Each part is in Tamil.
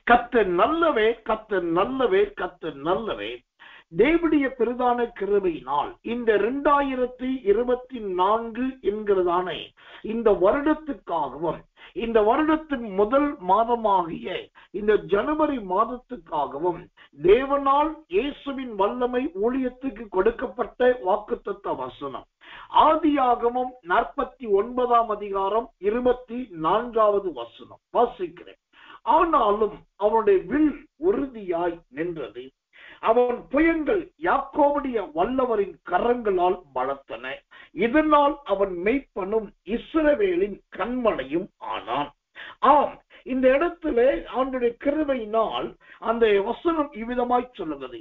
கர்த்தர் நல்லவே, கர்த்தர் நல்லவே, கர்த்தர் நல்லவே. தேவனுடைய பிரதான கிருபையினால் இந்த 2024 என்கிறதான இந்த வருடத்துக்காகவும், இந்த வருடத்தின் முதல் மாதமாகிய இந்த ஜனவரி மாதத்துக்காகவும் தேவனால் இயேசுவின் வல்லமை ஊழியத்துக்கு கொடுக்கப்பட்ட வாக்குத்தத்த வசனம் ஆதியாகமம் 49 அதிகாரம் 24 வசனம் வாசிக்கிறேன். ஆனாலும் அவனுடைய வில் உறுதியாய் நின்றது, அவன் புயங்கள் யாக்கோபுடைய வல்லவரின் கரங்களால் பலத்தன, இதனால் அவன் மெய்ப்பனும் இஸ்ரவேலின் கண்மலையும் ஆனான். ஆம், இந்த இடத்துல அவனுடைய கிருபையினால் அந்த வசனம் இவ்விதமாய் சொல்லுகிறது,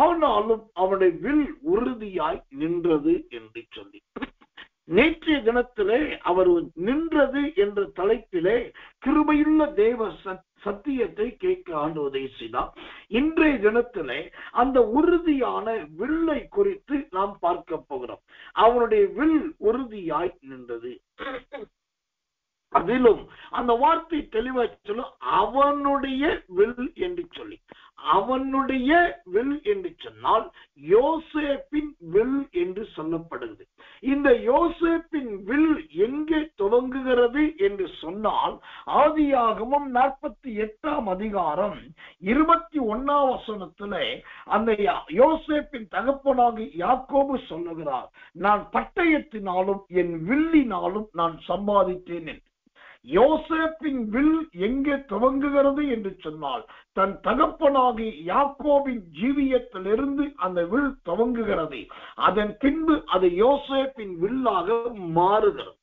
ஆனாலும் அவனுடைய வில் உறுதியாய் நின்றது என்று சொல்லி. நேற்றைய தினத்திலே அவர் நின்றது என்ற தலைப்பிலே கிருபையுள்ள தேவ சத்தியத்தை கேட்க ஆண்டவர் செய்தார். இன்றைய தினத்திலே அந்த உறுதியான வில்லை குறித்து நாம் பார்க்க போகிறோம். அவனுடைய வில் உறுதியாய் நின்றது. அதிலும் அந்த வார்த்தை தெளிவாய் சொல்லும், அவனுடைய வில் என்று சொல்லி. அவனுடைய வில் என்று சொன்னால் யோசேப்பின் வில் என்று சொல்லப்படுகிறது. இந்த யோசேப்பின் வில் எங்கே துவங்குகிறது என்று சொன்னால் ஆதியாகமம் 48 அதிகாரம் 21 வசனத்திலே அந்த யோசேப்பின் தகப்பனாகி யாக்கோபு சொல்லுகிறார், நான் பட்டயத்தினாலும் என் வில்லினாலும் நான் சம்பாதித்தேன் என்று. யோசேப்பின் வில் எங்கே துவங்குகிறது என்று சொன்னால் தன் தகப்பனாகி யாக்கோபின் ஜீவியத்திலிருந்து அந்த வில் துவங்குகிறது. அதன் பின்பு அது யோசேப்பின் வில்லாக மாறுகிறது.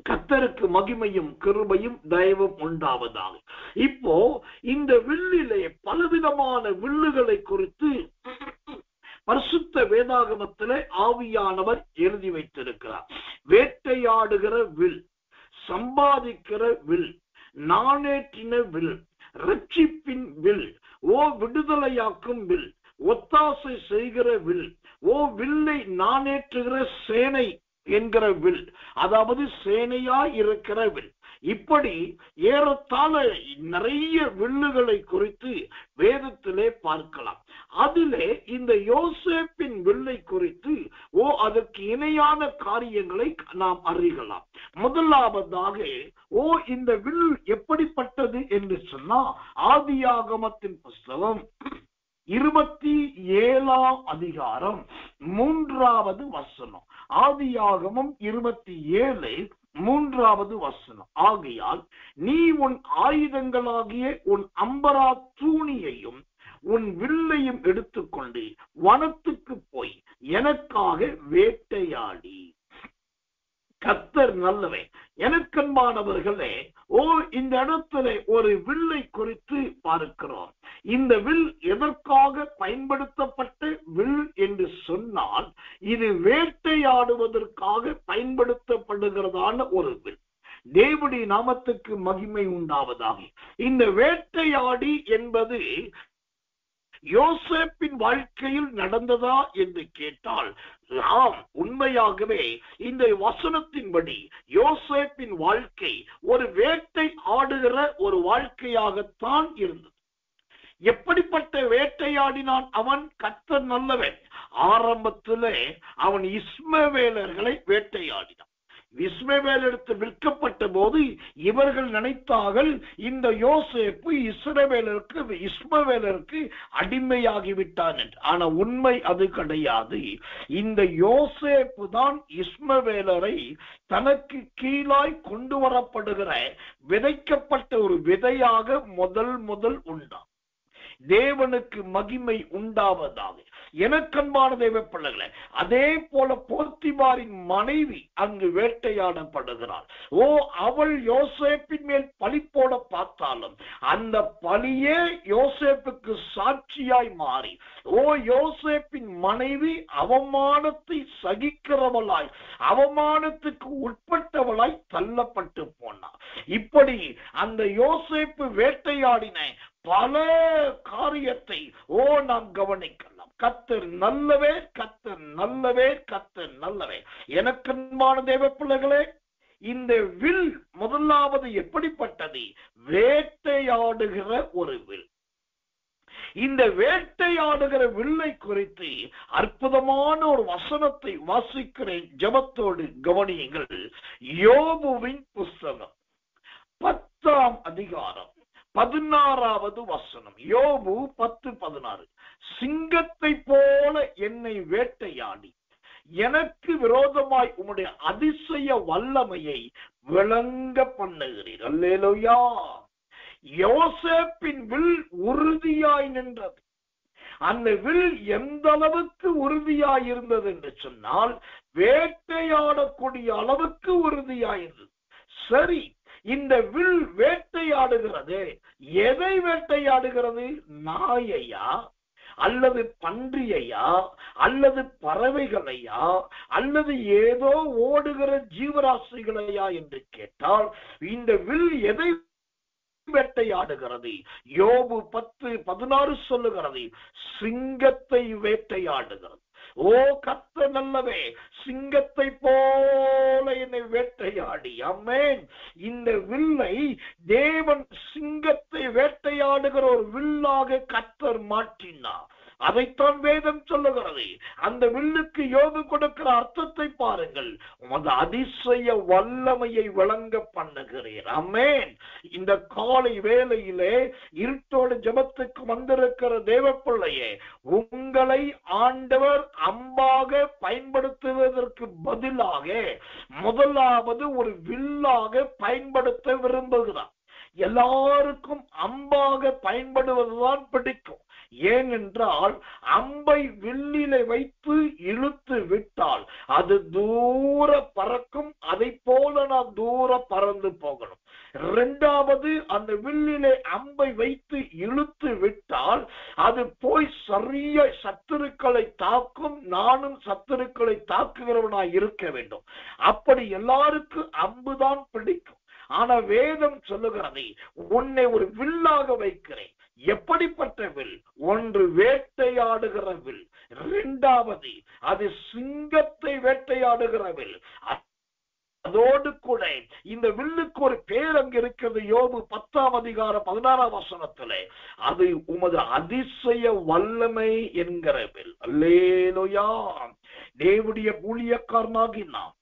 கர்த்தருக்கு மகிமையும் கிருபையும் தயவும் உண்டாவதாக. இப்போ இந்த வில்லிலே பலவிதமான வில்லுகளை குறித்து பரிசுத்த வேதாகமத்திலே ஆவியானவர் எழுதி வைத்திருக்கிறார். வேட்டையாடுகிற வில், சம்பாதிக்கிற வில், நாணேற்றின வில், ரட்சிப்பின் வில், விடுதலையாக்கும் வில், ஒத்தாசை செய்கிற வில், வில்லை நாணேற்றுகிற சேனை என்கிற வில், அதாவது சேனையாய் இருக்கிற வில். இப்படி ஏறத்தாழ நிறைய வில்லுகளை குறித்து வேதத்திலே பார்க்கலாம். அதிலே இந்த யோசேப்பின் வில்லை குறித்து அதற்கு இணையான காரியங்களை நாம் அறியலாம். முதலாவதாக இந்த வில் எப்படிப்பட்டது என்று சொன்னா ஆதியாகமத்தின் புஸ்தகம் 27 அதிகாரம் 3 வசனம். ஆதியாகமம் 27 3 வசனம். ஆகையால் நீ உன் ஆயுதங்களாகிய உன் அம்பரா தூணியையும் உன் வில்லையும் எடுத்துக்கொண்டு வனத்துக்கு போய் எனக்காக வேட்டையாடி. கர்த்தர் நல்லவே. எனக்கன்பானவர்களே, இந்த இடத்துல ஒரு வில்லை குறித்து பார்க்கிறோம். இந்த வில் எதற்காக பயன்படுத்தப்பட்ட வில் என்று சொன்னால் இது வேட்டையாடுவதற்காக பயன்படுத்தப்படுகிறதான ஒரு வில். தேவனுடைய நாமத்துக்கு மகிமை உண்டாவதாக. இந்த வேட்டையாடி என்பது யோசேப்பின் வாழ்க்கையில் நடந்ததா என்று கேட்டால் ஆம், உண்மையாகவே இந்த வசனத்தின்படி யோசேப்பின் வாழ்க்கை ஒரு வேட்டை ஆடுகிற ஒரு வாழ்க்கையாகத்தான் இருந்தது. எப்படிப்பட்ட வேட்டையாடினான் அவன்? கர்த்தர் நல்லவன். ஆரம்பத்திலே அவன் இஸ்மவேலர்களை வேட்டையாடினான். இஸ்மவேல் எடுத்து விற்கப்பட்ட போது இவர்கள் நினைத்தார்கள் இந்த யோசேப்பு இஸ்மவேலருக்கு அடிமையாகிவிட்டான் என்று. ஆனா உண்மை அது கிடையாது. இந்த யோசேப்பு தான் இஸ்மவேலரை தனக்கு கீழாய் கொண்டு வரப்படுகிற விதைக்கப்பட்ட ஒரு விதையாக முதல் உண்டான். தேவனுக்கு மகிமை உண்டாவதாக. எனக்கன்பான தேவ பிள்ளைகளே, அதே போல போத்திபாரின் மனைவி அங்கு வேட்டையாடப்படுகிறாள். அவள் யோசேப்பின் மேல் பழி போட பார்த்தாலும் அந்த பழியே யோசேப்புக்கு சாட்சியாய் மாறி யோசேப்பின் மனைவி அவமானத்தை சகிக்கிறவளாய், அவமானத்துக்கு உட்பட்டவளாய் தள்ளப்பட்டு போனார். இப்படி அந்த யோசேப்பு வேட்டையாடின பல காரியத்தை நாம் கவனிக்கலாம். கர்த்தர் நல்லவே, கர்த்தர் நல்லவே, கர்த்தர் நல்லவே. எனக்கன்பான தேவ பிள்ளைகளே, இந்த வில் முதலாவது எப்படிப்பட்டது? வேட்டையாடுகிற ஒரு வில். இந்த வேட்டையாடுகிற வில்லை குறித்து அற்புதமான ஒரு வசனத்தை வாசிக்கிறேன். ஜெபத்தோடு கவனியுங்கள். யோபுவின் புஸ்தகம் 10ஆம் அதிகாரம் 16வது வசனம். யோபு 10:16. சிங்கத்தை போல என்னை வேட்டையாடி எனக்கு விரோதமாய் உம்முடைய அதிசய வல்லமையை விளங்க பண்ணுகிறீர். அல்லேலூயா. யோசேப்பின் வில் உறுதியாய் நின்றது. அந்த வில் எந்த அளவுக்கு உறுதியாய் இருந்தது என்று சொன்னால், வேட்டையாடக்கூடிய அளவுக்கு உறுதியாயிருந்தது. சரி, இந்த வில் வேட்டையாடுகிறது. எதை வேட்டையாடுகிறது? நாயையா, அல்லது பன்றியையா, அல்லது பறவைகளையா, அல்லது ஏதோ ஓடுகிற ஜீவராசிகளையா என்று கேட்டால், இந்த வில் எதை வேட்டையாடுகிறது? யோபு 10:16 சொல்லுகிறது, சிங்கத்தை வேட்டையாடுகிறது. ஓ கர்த்தர் நல்லவே, சிங்கத்தை போல என்னை வேட்டையாடி. ஆமென். இந்த வில்லை தேவன் சிங்கத்தை வேட்டையாடுகிற ஒரு வில்லாக கர்த்தர் மாற்றினார். அதைத்தான் வேதம் சொல்லுகிறது. அந்த வில்லுக்கு யோபு கொடுக்கிற அர்த்தத்தை பாருங்கள். உமது அதிசய வல்லமையை விளங்க பண்ணுகிறீர். ஆமென். இந்த காலை வேளையிலே இருட்டோடு ஜெபத்துக்கு வந்திருக்கிற தேவ பிள்ளையே, உங்களை ஆண்டவர் அம்பாக பயன்படுத்துவதற்கு பதிலாக முதலாவது ஒரு வில்லாக பயன்படுத்த விரும்புகிறார். எல்லாருக்கும் அம்பாக பயன்படுவதுதான் பிடிக்கும். ஏனென்றால் அம்பை வில்லிலே வைத்து இழுத்து விட்டால் அது தூர பறக்கும். அதை போல நான் தூர பறந்து போகணும். இரண்டாவது, அந்த வில்லிலே அம்பை வைத்து இழுத்து விட்டால் அது போய் சரியா சத்துருக்களை தாக்கும். நானும் சத்துருக்களை தாக்குகிறவனாய் இருக்க வேண்டும். அப்படி எல்லாருக்கும் அம்புதான் பிடிக்கும். ஆனா வேதம் சொல்லுகிறது, உன்னை ஒரு வில்லாக வைக்கிறேன். எப்படிப்பட்ட வில்? ஒன்று வேட்டையாடுகிற வில், இரண்டாவது அது சிங்கத்தை வேட்டையாடுகிற வில். அதோடு கூட இந்த வில்லுக்கு ஒரு பேர் அங்கு இருக்கிறது. யோபு 10ஆம் அதிகாரம் 16ஆம் வசனத்திலே, அது உமது அதிசய வல்லமை என்கிற வில். அல்லேலூயா. தேவனுடைய ஊழியக்காரனாகி நாம்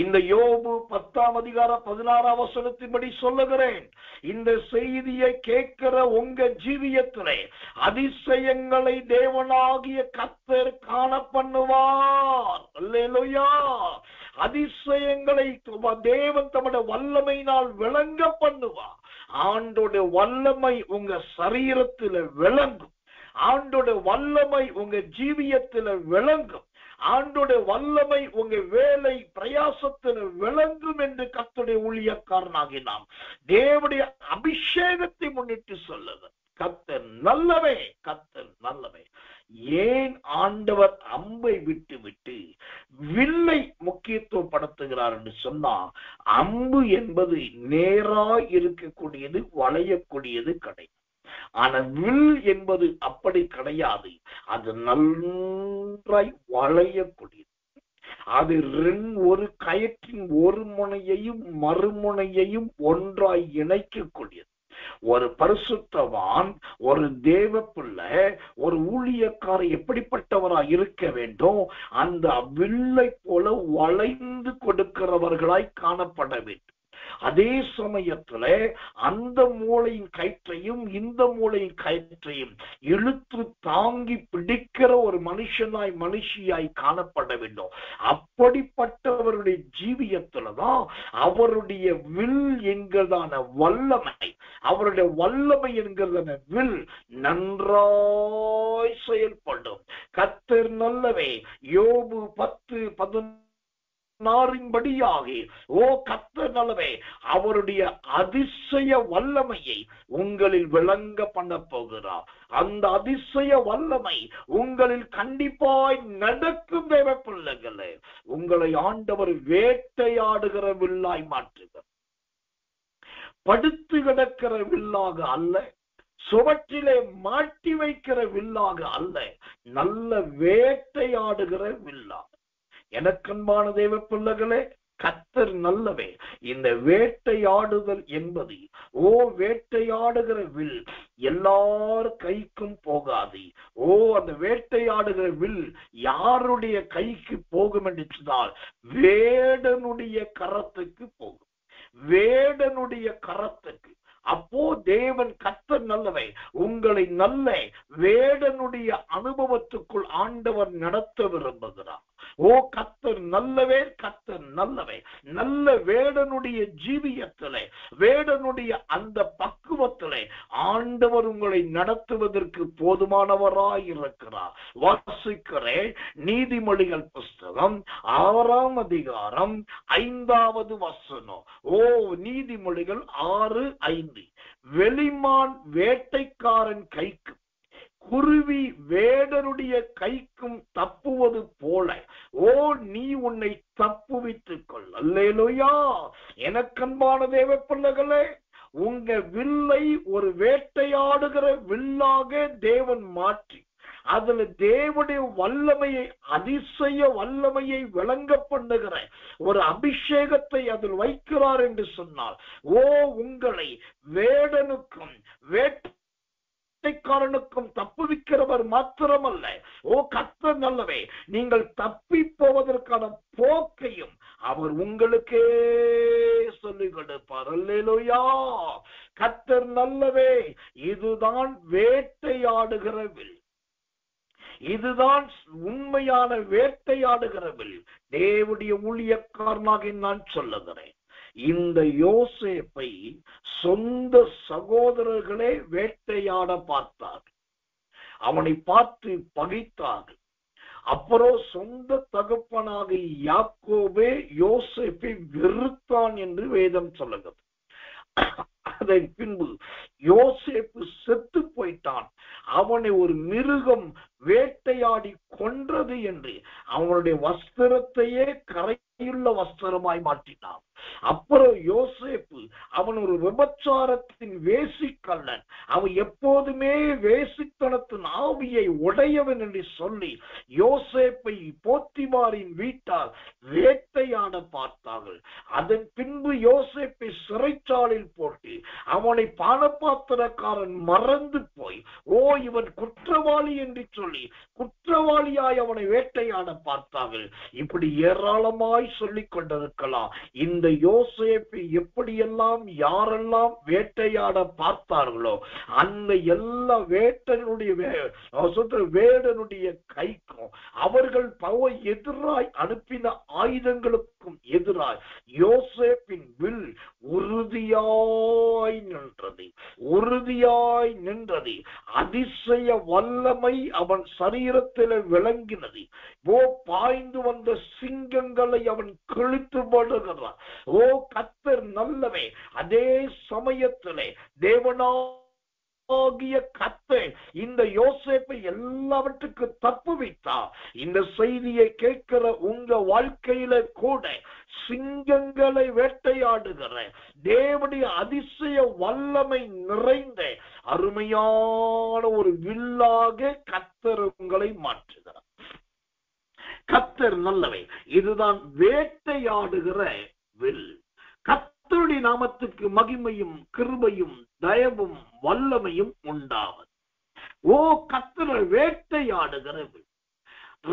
இந்த யோபு 10ஆம் அதிகாரம் 16ஆம் வசனத்தின்படி சொல்லுகிறேன். இந்த செய்தியை கேட்கிற உங்க ஜீவியத்திலே அதிசயங்களை தேவனாகிய கர்த்தர் காண பண்ணுவார். அல்லேலூயா. அதிசயங்களை தேவன் தம்முடைய வல்லமையினால் விளங்க பண்ணுவார். ஆண்டோட வல்லமை உங்க சரீரத்தில் விளங்கும். ஆண்டோட வல்லமை உங்க ஜீவியத்தில் விளங்கும். ஆண்டோட வல்லமை உங்க வேலை பிரயாசத்தில் விளங்கும் என்று கர்த்தருடைய ஊழியக்காரனாகி நாம் தேவனுடைய அபிஷேகத்தை முன்னிட்டு சொல்லுது. கர்த்தர் நல்லவே, கர்த்தர் நல்லவே. ஏன் ஆண்டவர் அம்பை விட்டு விட்டு வில்லை முக்கியத்துவப்படுத்துகிறார் என்று சொன்னா, அம்பு என்பது நேராய் இருக்கக்கூடியது, வளையக்கூடியது கிடையாது. ஆனா வில் என்பது அப்படி கிடையாது. அது நன்றாய் வளையக்கூடியது. அது ஒரு கயிற்றின் ஒரு முனையையும் மறுமுனையையும் ஒன்றாய் இணைக்கக்கூடியது. ஒரு பரிசுத்தவான், ஒரு தேவ பிள்ளை, ஒரு ஊழியக்காரர் எப்படிப்பட்டவராய் இருக்க வேண்டும்? அந்த வில்லை போல வளைந்து கொடுக்கிறவர்களாய் காணப்பட வேண்டும். அதே சமயத்துல அந்த மூளையின் கயிற்றையும் இந்த மூளையின் கயிற்றையும் இழுத்து தாங்கி பிடிக்கிற ஒரு மனுஷியாய் காணப்பட வேண்டும். அப்படிப்பட்டவருடைய ஜீவியத்துலதான் அவருடைய வில் என்கிறதான வல்லமை, அவருடைய வல்லமை என்கிறதான வில் நன்றாய் செயல்படும். கர்த்தர் நல்லவே. யோபு 10:16 ஓ கர்த்தர் நல்லவே, அவருடைய அதிசய வல்லமையை உங்களில் விளங்க பண்ண போகிறார். அந்த அதிசய வல்லமை உங்களில் கண்டிப்பாய் நடக்கும். தேவ பிள்ளைகளே, உங்களை ஆண்டவர் வேட்டையாடுகிற வில்லாய் மாற்றுகிறார். படுத்து கிடக்கிற வில்லாக அல்ல, சுவற்றிலே மாட்டி வைக்கிற வில்லாக அல்ல, நல்ல வேட்டையாடுகிற வில்லாக. எனக்கன்பான தேவ பிள்ளைகளே, கர்த்தர் நல்லவே. இந்த வேட்டையாடுதல் என்பது வேட்டையாடுகிற வில் எல்லார் கைக்கும் போகாது. அந்த வேட்டையாடுகிற வில் யாருடைய கைக்கு போகும் என்று சொன்னால் வேடனுடைய கரத்துக்கு போகும். வேடனுடைய கரத்துக்கு. அப்போ தேவன் கர்த்தர் நல்லவை. உங்களை நல்ல வேடனுடைய அனுபவத்துக்குள் ஆண்டவர் நடத்த விரும்புகிறார். கர்த்தர் நல்லவே, கர்த்தர் நல்லவே. நல்ல வேடனுடைய ஜீவியத்திலே, வேடனுடைய அந்த பக்குவத்திலே ஆண்டவர் உங்களை நடத்துவதற்கு போதுமானவராய் இருக்கிறார். வாசிக்கிறேன் நீதிமொழிகள் புஸ்தகம் 6ஆம் அதிகாரம் 5வது வசனம். நீதிமொழிகள் 6:5. வெளிமான் வேட்டைக்காரன் கைக்கு, குருவி வேடனுடைய கைக்கும் தப்புவது போல நீ உன்னை தப்புவித்துக் கொள். அல்லேலூயா. எனக்கன்பான தேவ பிள்ளைகளே, உங்க வில்லை ஒரு வேட்டையாடுகிற வில்லாக தேவன் மாற்றி அதுல தேவனுடைய வல்லமையை, அதிசய வல்லமையை விளங்க பண்ணுகிற ஒரு அபிஷேகத்தை அதில் வைக்கிறார் என்று சொன்னால் உங்களை வேடனுக்கும் வேட்டைக்காரனுக்கும் தப்புவிக்கிறவர் மாத்திரமல்ல, கர்த்தர் நல்லவே. நீங்கள் தப்பி போவதற்கான போக்கையும் அவர் உங்களுக்கே சொல்லிக் கொடுப்பார். அல்லேலூயா. கர்த்தர் நல்லவே. இதுதான் வேட்டையாடுகிற வில். இதுதான் உண்மையான வேட்டையாடுகிற வில். தேவனுடைய ஊழியக்காரனாக நான் சொல்லுகிறேன். இந்த யோசேப்பை சொந்த சகோதரர்களே வேட்டையாட பார்த்தார்கள். அவனை பார்த்து பகைத்தார்கள். அப்புறம் சொந்த தகப்பனாக யாக்கோபே யோசேப்பை வெறுத்தான் என்று வேதம் சொல்லுகிறது. அதன் பின்பு யோசேப்பு செத்து போயிட்டான். அவனை ஒரு மிருகம் வேட்டையாடி கொன்றது என்று அவனுடைய வஸ்திரத்தையே கரையுள்ள வஸ்திரமாய் மாற்றினான். அப்புறம் யோசேப்பு அவன் ஒரு விபச்சாரத்தின் வேசிக்கல்லன், அவன் எப்போதுமே வேசித்தனத்தின் ஆவியை உடையவன் என்று சொல்லி யோசேப்பை போத்திபாரின் வீட்டால் வேட்டையாட பார்த்தார்கள். அதன் பின்பு யோசேப்பை சிறைச்சாலையில் போட்டு அவனை பானபாத்திரக்காரன் மறந்து போய் இவன் குற்றவாளி என்று சொல்லி குற்றவாளியாய் அவனை வேட்டையாட பார்த்தார்கள். இப்படி ஏராளமாய் சொல்லிக் கொண்டிருக்கலாம். இந்த யோசேப்பை எப்படியெல்லாம் யாரெல்லாம் வேட்டையாட பார்த்தார்களோ அந்த எல்லா வேடனுடைய கைக்கும் அவர்கள் எதிராய் அனுப்பின ஆயுதங்களுக்கும் எதிராய் யோசேப்பின் வில் உறுதியாய் நின்றது. அதிசய வல்லமை அவன் சரீரத்தில் விளங்கினது. பாய்ந்து வந்த சிங்கங்களை அவன் கிழித்து போடுகிறான். கர்த்தர் நல்லவே. அதே சமயத்திலே தேவனாகிய கர்த்தர் இந்த யோசேப்பை எல்லாவற்றுக்கு தப்புவித்தார். இந்த செய்தியை கேட்கிற உங்க வாழ்க்கையில கூட சிங்கங்களை வேட்டையாடுகிற தேவனுடைய அதிசய வல்லமை நிறைந்த அருமையான ஒரு வில்லாக கர்த்தர் உங்களை மாற்றுகிறார். கர்த்தர் நல்லவை. இதுதான் வேட்டையாடுகிற வில். கர்த்தருடைய நாமத்துக்கு மகிமையும் கிருபையும் தயவும் வல்லமையும் உண்டாவது. கர்த்தர் வேட்டையாடுகிற வில்.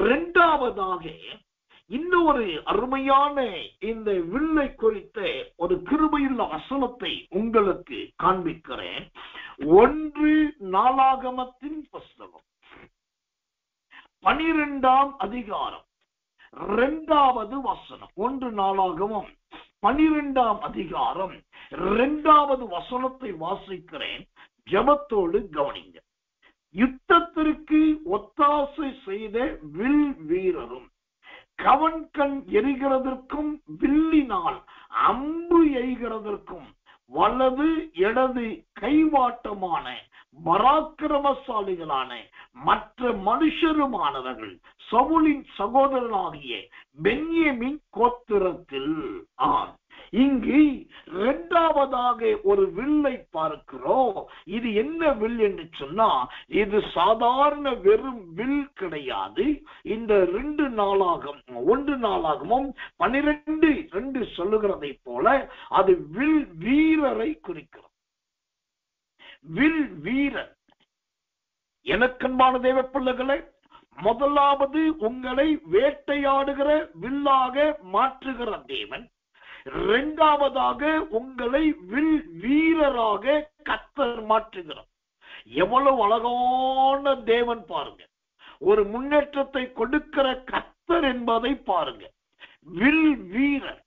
இரண்டாவதாக இன்னொரு அருமையான இந்த வில்லை குறித்த ஒரு கிருபையுள்ள வசனத்தை உங்களுக்கு காண்பிக்கிறேன். 1 நாளாகமத்தின் புஸ்தகம் 12ஆம் அதிகாரம் 2வது வசனம். 1 நாளாகமம் 12ஆம் அதிகாரம் 2வது வசனத்தை வாசிக்கிறேன். ஜெபத்தோடு கவனிங்க. யுத்தத்திற்கு ஒத்தாசை செய்த வில் வீரரும் கவன்கண் எரிகிறதற்கும் வில்லினால் அம்பு எய்கிறதற்கும் வலது இடது கைவாட்டமான பராக்கிரமசாலிகளான மற்ற மனுஷருமானவர்கள் சவுலின் சகோதரனாகிய பென்யமீன் கோத்திரத்தில் இங்கு இரண்டாவதாக ஒரு வில்லை பார்க்கிறோம். இது என்ன வில் என்று சொன்னா, இது சாதாரண வெறும் வில் கிடையாது. இந்த 1 நாளாகமும் 12:2 சொல்லுகிறதை போல அது வில் வீரரை குறிக்கிறது. வில் வீரர். எனக்கன்பான தேவ பிள்ளைகளே, முதலாவது உங்களை வேட்டையாடுகிற வில்லாக மாற்றுகிற தேவன், இரண்டாவதாக உங்களை வில் வீரராக கர்த்தர் மாற்றுகிறார். எவ்வளவு அழகான தேவன் பாருங்க. ஒரு முன்னேற்றத்தை கொடுக்கிற கர்த்தர் என்பதை பாருங்க. வில் வீரர்.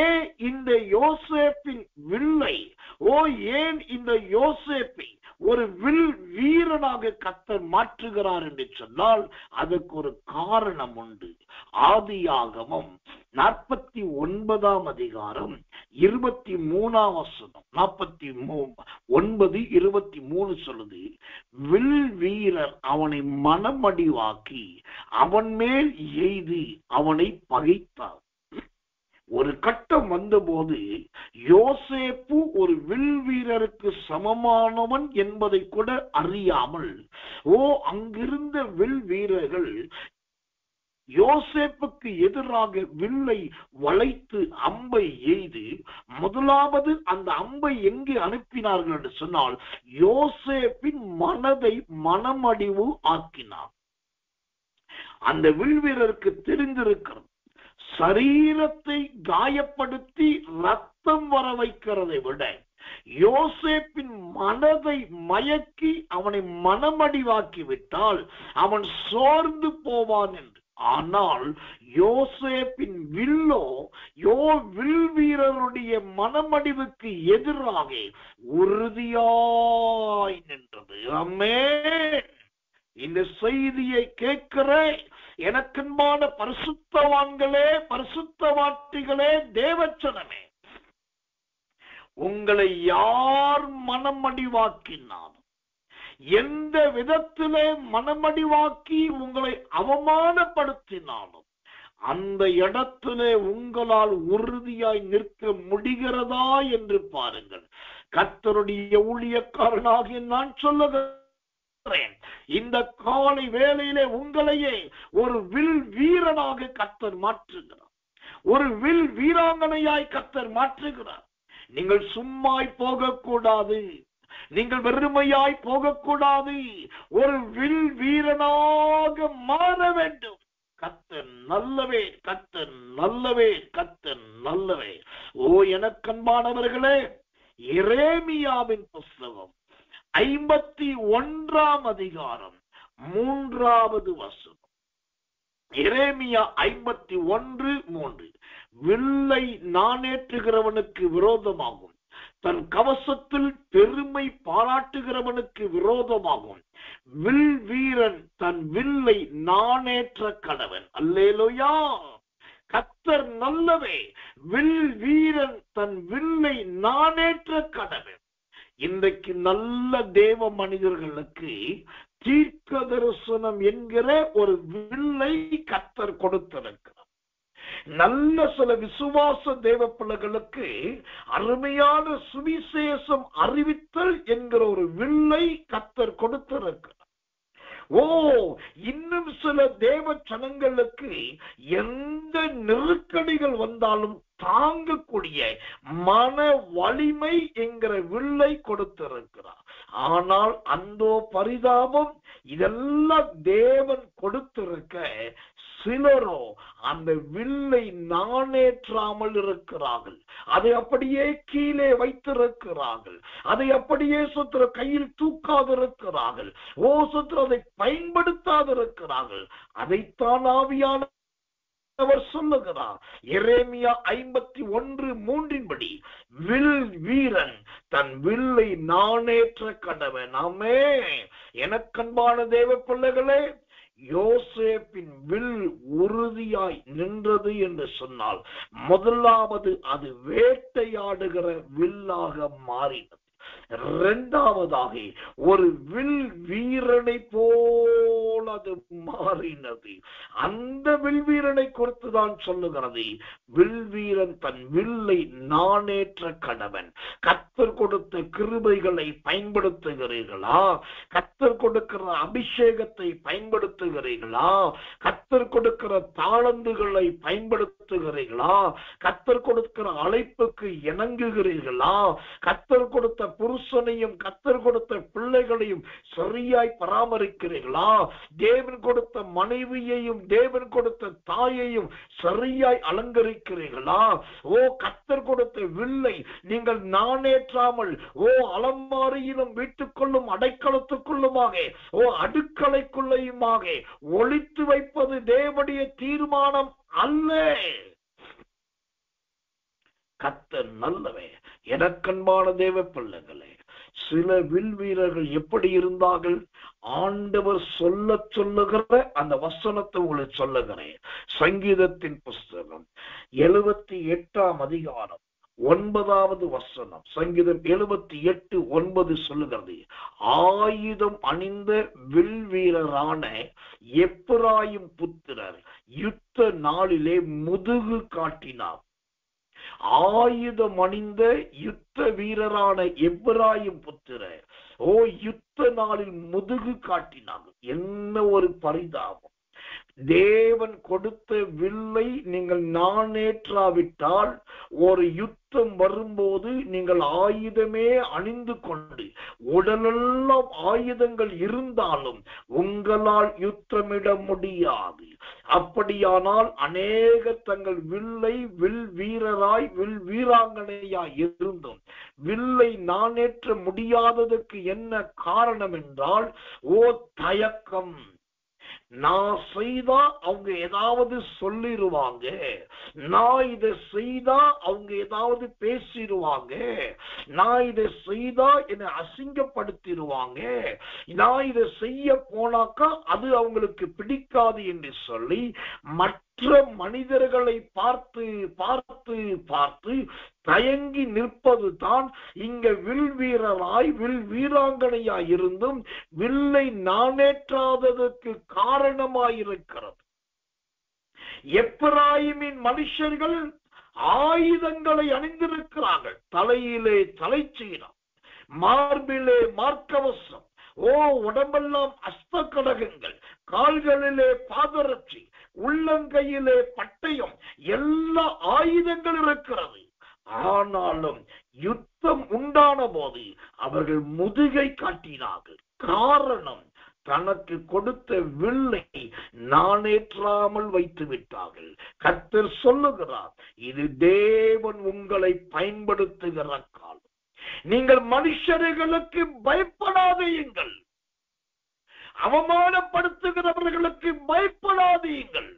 ஏன் இந்த யோசேப்பின் வில்லை, ஏன் இந்த யோசேப்பை ஒரு வில் வீரனாக கர்த்தர் மாற்றுகிறார் என்று சொன்னால் அதற்கு ஒரு காரணம் உண்டு. ஆதியாகமம் 49 அதிகாரம் 23 வசனம், 49:23 சொல்லுது, வில் வீரர் அவனை மனமடிவாக்கி அவன் மேல் எய்து அவனை பகைத்தார். ஒரு கட்டம் வந்தபோது யோசேப்பு ஒரு வில் வீரருக்கு சமமானவன் என்பதை கூட அறியாமல் அங்கிருந்த வில் வீரர்கள் யோசேப்புக்கு எதிராக வில்லை வளைத்து அம்பை எய்து முதலாவது அந்த அம்பை எங்கே அனுப்பினார்கள் என்று சொன்னால் யோசேப்பின் மனதை மனமடிவு ஆக்கினார். அந்த வில் வீரருக்கு தெரிந்திருக்கிறது, சரீரத்தை காயப்படுத்தி ரத்தம் வர வைக்கிறதை விட யோசேப்பின் மனதை மயக்கி அவனை மனமடிவாக்கி விட்டால் அவன் சோர்ந்து போவான் என்று. ஆனால் யோசேப்பின் வில்லோ வில் வீரருடைய மனமடிவுக்கு எதிராக உறுதியாய் நின்றது. ஆமென். இந்த செய்தியை கேட்கிற எனக்கன்பான பரிசுத்தவான்களே, பரிசுத்தவாட்டிகளே, தேவச்சனமே, உங்களை யார் மனமடிவாக்கினாலும், எந்த விதத்திலே மனமடிவாக்கி உங்களை அவமானப்படுத்தினாலும் அந்த இடத்திலே உங்களால் உறுதியாய் நிற்க முடிகிறதா என்று பாருங்கள். கர்த்தருடைய ஊழியக்காரனாகிய நான் சொல்லுகிறேன், இந்த காலை வேளையிலே உங்களையே ஒரு வில் வீரனாக கர்த்தர் மாற்றுகிறார், ஒரு வில் வீராங்கனையாய் கர்த்தர் மாற்றுகிறார். நீங்கள் சும்மாய் போகக்கூடாது, நீங்கள் வெறுமையாய் போகக்கூடாது, ஒரு வில் வீரனாக மாற வேண்டும். கர்த்தர் நல்லவே, கர்த்தர் நல்லவே, கர்த்தர் நல்லவே. எனக்கன்பானவர்களே, எரேமியாவின் புஸ்தகம் 51 அதிகாரம் 3 வசனம். எரேமியா 51:3, வில்லை நாணேற்றுகிறவனுக்கு விரோதமாகும், தன் கவசத்தில் பெருமை பாராட்டுகிறவனுக்கு விரோதமாகும், வில் வீரன் தன் வில்லை நாணேற்ற கடவன். அல்லேலூயா. கர்த்தர் நல்லவே. வில் வீரன் தன் வில்லை நாணேற்ற கடவன். இன்றைக்கு நல்ல தேவ மனிதர்களுக்கு தீர்க்க தரிசனம் என்கிற ஒரு வில்லை கர்த்தர் கொடுத்திருக்கிறார். நல்ல சில விசுவாச தேவ பிள்ளைகளுக்கு அருமையான சுவிசேஷம் அறிவித்தல் என்கிற ஒரு வில்லை கர்த்தர் கொடுத்திருக்கிறார். இன்னும் சில தேவ ஜனங்களுக்கு எந்த நெருக்கடிகள் வந்தாலும் தாங்கக்கூடிய மன வலிமை என்கிற வில்லை கொடுத்திருக்கிறார். ஆனால் அந்த பரிதாபம், இதெல்லாம் தேவன் கொடுத்திருக்க சிலரோ அந்த வில்லை நாணேற்றாமல் இருக்கிறார்கள், அதை அப்படியே கீழே வைத்திருக்கிறார்கள், அதை அப்படியே சுத்திர கையில் தூக்காதிருக்கிறார்கள், சுத்திர அதை பயன்படுத்தாதிருக்கிறார்கள். அதைத்தான் ஆவியான அவர் சொல்லுகிறார். எரேமியா 51:3 வில் வீரன் தன் வில்லை நாணேற்ற கடவன். ஆமென். எனக்கன்பான தேவ பிள்ளைகளே, யோசேப்பின் வில் உறுதியாய் நின்றது என்று சொன்னால் முதலாவது அது வேட்டையாடுகிற வில்லாக மாறினது. இரண்டாவதாக ஒரு வில் வீரனை போல் அது மாறினது. அந்த வில் வீரனை குறித்து தான் சொல்லுகிறது. வில் வீரன் தன் வில்லை நாணேற்ற கடவன். கர்த்தர் கொடுத்த கிருபைகளை பயன்படுத்துகிறீர்களா? கர்த்தர் கொடுக்கிற அபிஷேகத்தை பயன்படுத்துகிறீர்களா? கர்த்தர் கொடுக்கிற தாளந்துகளை பயன்படுத்துகிறீர்களா? கர்த்தர் கொடுக்கிற அழைப்புக்கு இணங்குகிறீர்களா? கர்த்தர் கொடுத்த புருஷனையும் கர்த்தர் கொடுத்த பிள்ளைகளையும் சரியாய் பராமரிக்கிறீர்களா? தேவன் கொடுத்த மனைவியையும் தேவன் கொடுத்த தாயையும் சரியாய் அலங்கரிக்கிறீர்களா? ஓ, கர்த்தர் கொடுத்த வில்லை நீங்கள் நாணேற்றாமல், ஓ, அலமாரியிலும் வீட்டுக்குள்ளும் அடைக்கலத்துக்குள்ளுமாக, ஓ, அடுக்கலைக்குள்ளையுமாக ஒளித்து வைப்பது தேவனுடைய தீர்மானம் அல்ல. கர்த்தர் நல்லவே. எனக்கன்பான தேவ பிள்ளைகளே, சில வில் வீரர்கள் எப்படி இருந்தார்கள்? ஆண்டவர் சொல்லுகிற அந்த வசனத்தை உங்களுக்கு சொல்லுகிறேன். சங்கீதத்தின் புஸ்தகம் 78ஆம் அதிகாரம் 9வது வசனம். சங்கீதம் 78:9 சொல்லுகிறது, ஆயுதம் அணிந்த வில் வீரரான எப்பிராயிம் புத்திரர் யுத்த நாளிலே முதுகு காட்டினார். ஆயுதம் அணிந்த யுத்த வீரரான எப்பிராயிம் புத்திரர், ஓ, யுத்த நாளில் முதுகு காட்டினாங்க. என்ன ஒரு பரிதாபம்! தேவன் கொடுத்த வில்லை நீங்கள் நாணேற்றாவிட்டால், ஒரு யுத்தம் வரும்போது நீங்கள் ஆயுதமே அணிந்து கொண்டு உடலெல்லாம் ஆயுதங்கள் இருந்தாலும் உங்களால் யுத்தமிட முடியாது. அப்படியானால் அநேகர் தங்கள் வில்லை வில் வீரராய் வில் வீராங்கனையாய் இருந்தும் வில்லை நாணேற்ற முடியாததற்கு என்ன காரணம் என்றால், ஓ, தயக்கம். நான் செய்தா அவங்க ஏதாவது சொல்லிடுவாங்க, நான் இதை செய்தா அவங்க ஏதாவது பேசிடுவாங்க, நான் இதை செய்தா என்னை அசிங்கப்படுத்திடுவாங்க, நான் இதை செய்ய போனாக்கா அது அவங்களுக்கு பிடிக்காது என்று சொல்லி மற்ற மனிதர்களை பார்த்து பார்த்து பார்த்து தயங்கி நிற்பது தான் இங்க வில் வீரராய் வில் வீராங்கனையாய் இருந்தும் வில்லை நாணேற்றாததற்கு காரணமாயிருக்கிறது. எப்பிராயிமின் மனுஷர்கள் ஆயுதங்களை அணிந்திருக்கிறார்கள். தலையிலே தலைச்சீனம், மார்பிலே மார்க்கவசம், ஓ, உடம்பெல்லாம் அஸ்த கடகங்கள், கால்களிலே பாதரட்சி, உள்ளங்கையிலே பட்டயம், எல்லா ஆயுதங்கள் இருக்கிறது. ஆனாலும் யுத்தம் உண்டான போது அவர்கள் முதுகை காட்டினார்கள். காரணம், தனக்கு கொடுத்த வில்லை நாணேற்றாமல் வைத்து விட்டார்கள். கர்த்தர் சொல்லுகிறார், இது தேவன் உங்களை பயன்படுத்துகிற காலம். நீங்கள் மனுஷர்களுக்கு பயப்படாதீர்கள், அவமானப்படுத்துகிறவர்களுக்கு பயப்படாதீங்கள்,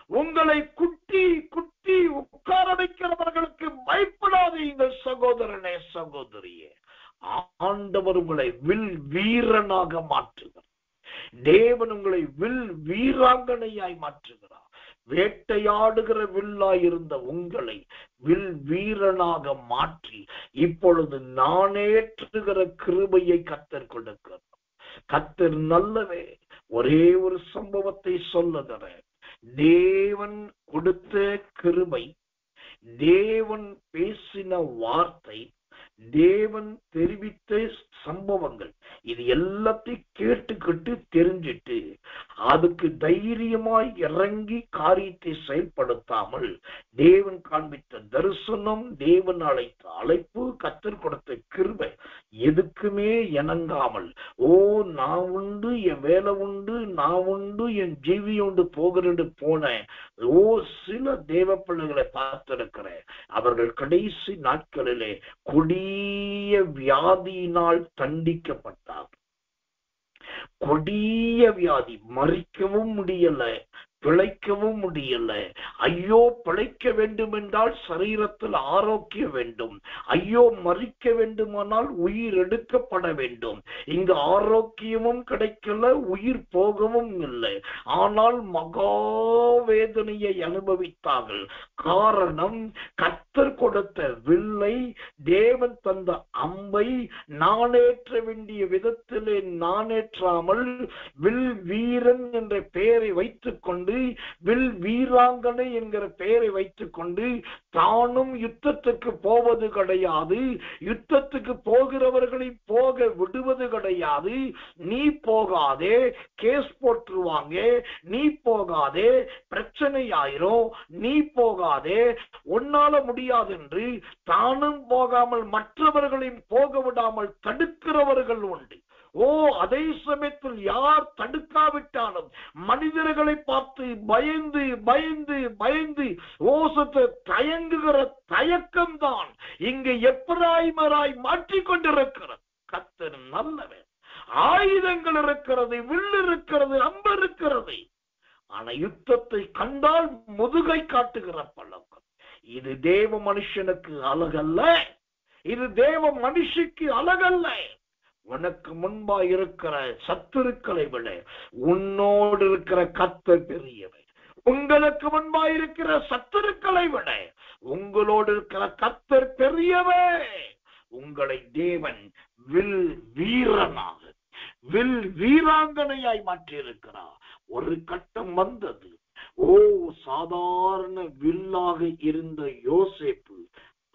உங்களை குட்டி குட்டி உட்கார வைக்கிறவர்களுக்கு பயப்படாதீங்கள். சகோதரனே, சகோதரியே, ஆண்டவர் உங்களை வில் வீரனாக மாற்றுகிறார். தேவன் உங்களை வில் வீராங்கனையாய் மாற்றுகிறார். வேட்டையாடுகிற வில்லாய் இருந்த உங்களை வில் வீரனாக மாற்றி இப்பொழுது நாணேற்றுகிற கிருபையை கர்த்தர் கொடுக்கிறார். கர்த்தர் நல்லவே. ஒரே ஒரு சம்பவத்தை சொல்லுகிறேன். தேவன் கொடுத்த கிருபை, தேவன் பேசின வார்த்தை, தேவன் தெரிவித்த சம்பவங்கள், இது எல்லாத்தையும் கேட்டுக்கிட்டு தெரிஞ்சிட்டு அதுக்கு தைரியமாய் இறங்கி காரியத்தை செயல்படுத்தாமல் தேவன் காண்பித்த தரிசனம், தேவன் அழைத்த அழைப்பு, கர்த்தர் கொடுத்த கிருபை எதுக்குமே இணங்காமல், ஓ, நான் உண்டு, என் வேலை உண்டு, நான் உண்டு, என் ஜீவி உண்டு போகிறது போன ஓ, சில தேவ பிள்ளைகளை பார்த்திருக்கிறேன். அவர்கள் கடைசி நாட்களிலே கொடிய வியாதியினால் தண்டிக்கப்பட்டார். கொடிய வியாதி, மறிக்கவும் முடியல, பிழைக்கவும் முடியல. ஐயோ, பிழைக்க வேண்டும் என்றால் சரீரத்தில் ஆரோக்கியம் வேண்டும். ஐயோ, மறிக்க வேண்டுமானால் உயிர் எடுக்கப்பட வேண்டும். இங்கு ஆரோக்கியமும் கிடைக்கல, உயிர் போகவும் இல்லை. ஆனால் மகாவேதனையை அனுபவித்தார்கள். காரணம், கர்த்தர் கொடுத்த வில்லை, தேவன் தந்த அம்பை நானேற்ற வேண்டிய விதத்திலே நானேற்றாமல் வில் வீரன் என்ற பெயரை வைத்துக் கொண்டு, வில் வீராங்கனை என்கிற பெயரை வைத்துக் கொண்டு தானும் யுத்தத்துக்கு போவது கிடையாது. யுத்தத்துக்கு போகிறவர்களை போக விடுவது கிடையாது. நீ போகாதே, கேஸ் போட்டுருவாங்க, நீ போகாதே, பிரச்சனை ஆயிரும், நீ போகாதே, உன்னால முடியாது என்று தானும் போகாமல் மற்றவர்களையும் போக விடாமல் தடுக்கிறவர்கள் உண்டு. அதே சமயத்தில் யார் தடுக்காவிட்டாலும் மனிதர்களை பார்த்து பயந்து பயந்து பயந்து தயங்குகிற தயக்கம்தான் இங்கு எப்பிராயிமராய் மாற்றிக்கொண்டிருக்கிறது. கர்த்தர் நல்லவன். ஆயுதங்கள் இருக்கிறது, வில் இருக்கிறது, அம்பு இருக்கிறது. ஆனா யுத்தத்தை கண்டால் முதுகை காட்டுகிற பழக்கம். இது தேவ மனுஷனுக்கு அழகல்ல, இது தேவ மனுஷிக்கு அழகல்ல. உனக்கு முன்பா இருக்கிற சத்துருக்களை விட உன்னோடு இருக்கிற கர்த்தர் பெரியவர். உங்களுக்கு முன்பா இருக்கிற சத்துருக்களை விட உங்களோடு இருக்கிற கர்த்தர் பெரியவர். உங்களை தேவன் வில் வீரனாக, வில் வீராங்கனையாய் மாற்றி இருக்கிறார். ஒரு கட்டம் வந்தது, சாதாரண வில்லாக இருந்த யோசேப்பு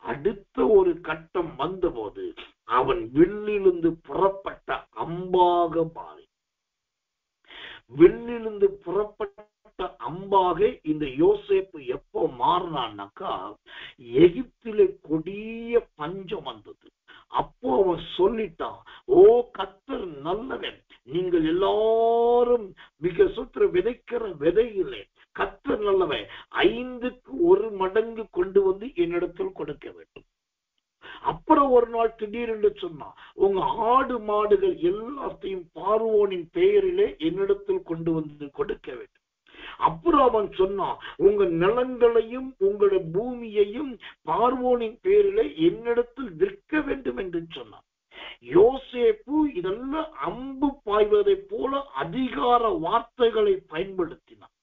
அடுத்த ஒரு கட்டம் வந்தபோது அவன் வில்லிலிருந்து புறப்பட்ட அம்பாக மாறி, வில்லிலிருந்து புறப்பட்ட அம்பாக இந்த யோசேப்பு எப்போ மாறினான்னாக்கா, எகிப்திலே கொடிய பஞ்சம் வந்தது. அப்போ அவன் சொல்லிட்டான், கர்த்தர் நல்லவன், நீங்கள் எல்லாரும் மிக சுற்று விதைக்கிற விதையிலே கர்த்தர் நல்லவன், 5க்கு 1 மடங்கு கொண்டு வந்து என்னிடத்தில் கொடுக்க வேண்டும். அப்புறம் ஒரு நாள் திடீரென்று சொன்னா, உங்க ஆடு மாடுகள் எல்லாத்தையும் பார்வோனின் பெயரிலே என்னிடத்தில் கொண்டு வந்து கொடுக்க வேண்டும். அப்புறம் அவன் சொன்னான், உங்க நிலங்களையும் உங்களுடைய பூமியையும் பார்வோனின் பெயரிலே என்னிடத்தில் விற்க வேண்டும் என்று சொன்னான். யோசேப்பு இதெல்லாம் அம்பு பாய்வதை போல அதிகார வார்த்தைகளை பயன்படுத்தினான்.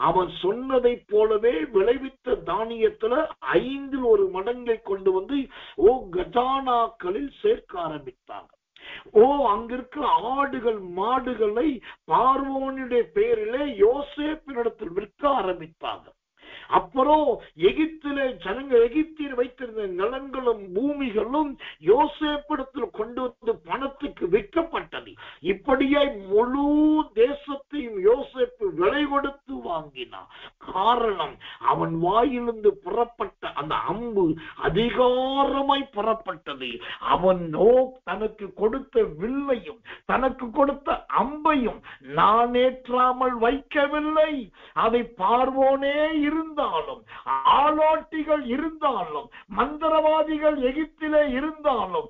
அவன் சொன்னதை போலவே விளைவித்த தானியத்துல 5ல் 1 மடங்கை கொண்டு வந்து கஜானாக்களில் சேர்க்க ஆரம்பித்தாங்க. அங்கிருக்கிற ஆடுகள் மாடுகளை பார்வோனுடைய பெயரிலே யோசேப்பினிடத்தில் விற்க ஆரம்பித்தாங்க. அப்புறம் எகிப்திலே எகிப்தில் வைத்திருந்த நிலங்களும் பூமிகளும் யோசேப்பிடத்தில் கொண்டு வந்து பணத்துக்கு விற்கப்பட்டது. இப்படியே முழு தேசத்தையும் யோசேப்பு விலை கொடுத்து வாங்கினான். காரணம், அவன் வாயிலிருந்து புறப்பட்ட அந்த அம்பு அதிகாரமாய் புறப்பட்டது. அவன் தனக்கு கொடுத்த வில்லையும் தனக்கு கொடுத்த அம்பையும் நானேற்றாமல் வைக்கவில்லை. அதை பார்வோனே இருந்தாலும், ஆளோட்டிகள் இருந்தாலும், மந்திரவாதிகள் எகிப்திலே இருந்தாலும்,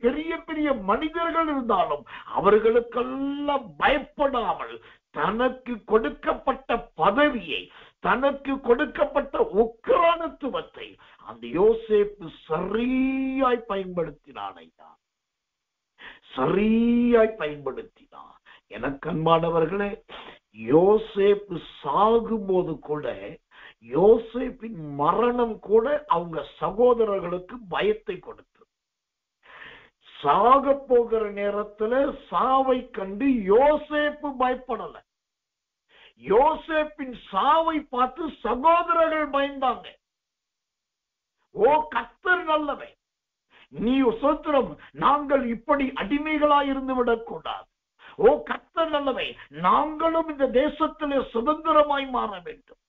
பெரிய பெரிய மனிதர்கள் இருந்தாலும், அவர்களுக்கெல்லாம் பயப்படாமல் தனக்கு கொடுக்கப்பட்ட பதவியை, தனக்கு கொடுக்கப்பட்ட உக்கிரானத்துவத்தை அந்த யோசேப்பு சரியாய் பயன்படுத்தினான். சரியாய் பயன்படுத்தினான். எனக்கு அன்பானவர்களே, யோசேப்பு சாகும்போது கூட, யோசேப்பின் மரணம் கூட அவங்க சகோதரர்களுக்கு பயத்தை கொடுத்தது. சாக போகிற நேரத்துல சாவை கண்டு யோசேப்பு பயப்படல. யோசேப்பின் சாவை பார்த்து சகோதரர்கள் பயந்தாங்க. கர்த்தர் நல்லவன், நீ சுதந்திரம், நாங்கள் இப்படி அடிமைகளாய் இருந்து விடக்கூடாது. கர்த்தர் நல்லவன், நாங்களும் இந்த தேசத்திலே சுதந்திரமாய் மாற வேண்டும்.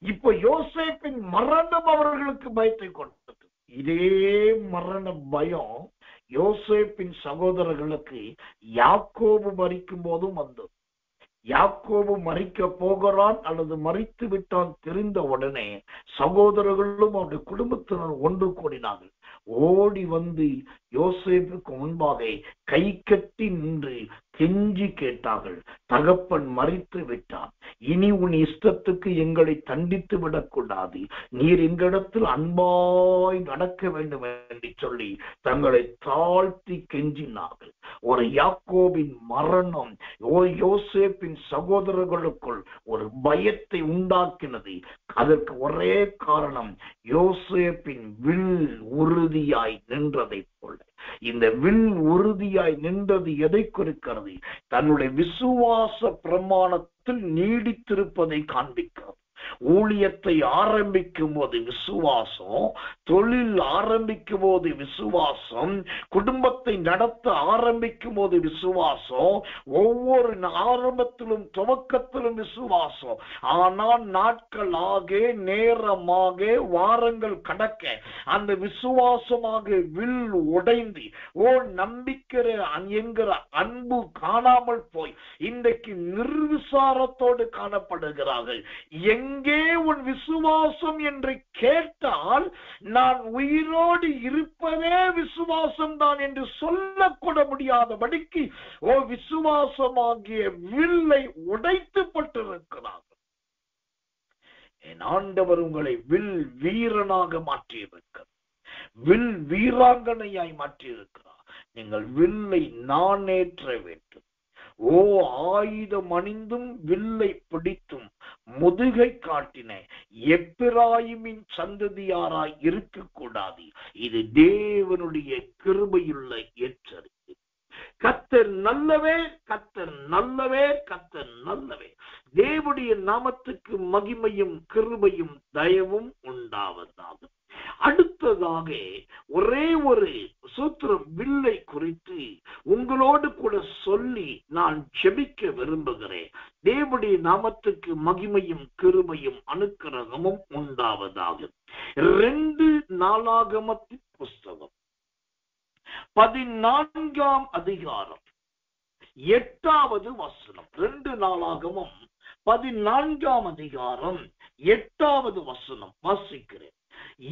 இப்ப யோசேப்பின் மரணம் அவர்களுக்கு பயத்தை கொடுத்தது. இதே மரண பயம் யோசேப்பின் சகோதரர்களுக்கு யாக்கோபு மரிக்கும் போதும் வந்தது. யாக்கோபு மரிக்க போகிறான் அல்லது மரித்து விட்டான் தெரிந்த உடனே சகோதரர்களும் அவருடைய குடும்பத்தினர் ஒன்று கூடினார்கள். ஓடி வந்து யோசேப்புக்கு முன்பாக கை கட்டி நின்று கெஞ்சி கேட்டார்கள். தகப்பன் மறித்து விட்டான், இனி உன் இஷ்டத்துக்கு எங்களை தண்டித்து விடக்கூடாது, நீர் எங்களிடத்தில் அன்பாய் நடக்க வேண்டும் என்று சொல்லி தங்களை தாழ்த்தி கெஞ்சினார்கள். ஒரு யாக்கோபின் மரணம் யோசேப்பின் சகோதரர்களுக்குள் ஒரு பயத்தை உண்டாக்கினது. அதற்கு ஒரே காரணம், யோசேப்பின் வில் உறுதியாய் நின்றதை போல. இந்த வில் உறுதியாய் நின்றது எதை குறிக்கிறது? தன்னுடைய விசுவாச பிரமாணத்தில் நீடித்திருப்பதை காண்பிக்கிறது. ஊழியத்தை ஆரம்பிக்கும் போது விசுவாசம், தொழில் ஆரம்பிக்கும் போது விசுவாசம், குடும்பத்தை நடத்த ஆரம்பிக்கும் போது விசுவாசம், ஒவ்வொரு ஆரம்பத்திலும் துவக்கத்திலும் விசுவாசம். ஆனால் நாட்களாக, நேரமாக, வாரங்கள் கடக்க அந்த விசுவாசமாக வில் உடைந்து நம்பிக்கிற என்கிற அன்பு காணாமல் போய் இன்றைக்கு நிர்விசாரத்தோடு காணப்படுகிறார்கள். எங்கே உன் விசுவாசம் என்று கேட்டால், நான் உயிரோடு இருப்பதே விசுவாசம் தான் என்று சொல்லக்கூட முடியாதபடிக்கு விசுவாசமாகிய வில்லை உடைத்துப்பட்டிருக்கிறார்கள். என் ஆண்டவர் உங்களை வில் வீரனாக மாற்றியிருக்கிறார், வில் வீராங்கனையாய் மாற்றியிருக்கிறார். நீங்கள் வில்லை நானேற்ற வேண்டும். ஆயுதம் அணிந்தும் வில்லை பிடித்தும் முதுகை காட்டின எப்பிராயிமின் சந்ததியாராய் இருக்கக்கூடாது. இது தேவனுடைய கிருபையுள்ள எச்சரிக்கை. கர்த்தர் நல்லவே, கர்த்தர் நல்லவே, கர்த்தர் நல்லவே. தேவனுடைய நாமத்துக்கு மகிமையும் கிருபையும் தயவும் உண்டாவதாக. அடுத்ததாக ஒரே ஒரு சூத்திரம் வில்லை குறித்து உங்களோடு கூட சொல்லி நான் ஜெபிக்க விரும்புகிறேன். தேவனுடைய நாமத்துக்கு மகிமையும் கிருபையும் அனுக்கிரகமும் உண்டாவதாக. 2 நாளாகமத்தின் புஸ்தகம் 14ஆம் அதிகாரம் 8வது வசனம். 2 நாளாகமம் 14ஆம் அதிகாரம் 8வது வசனம் வாசிக்கிறேன்.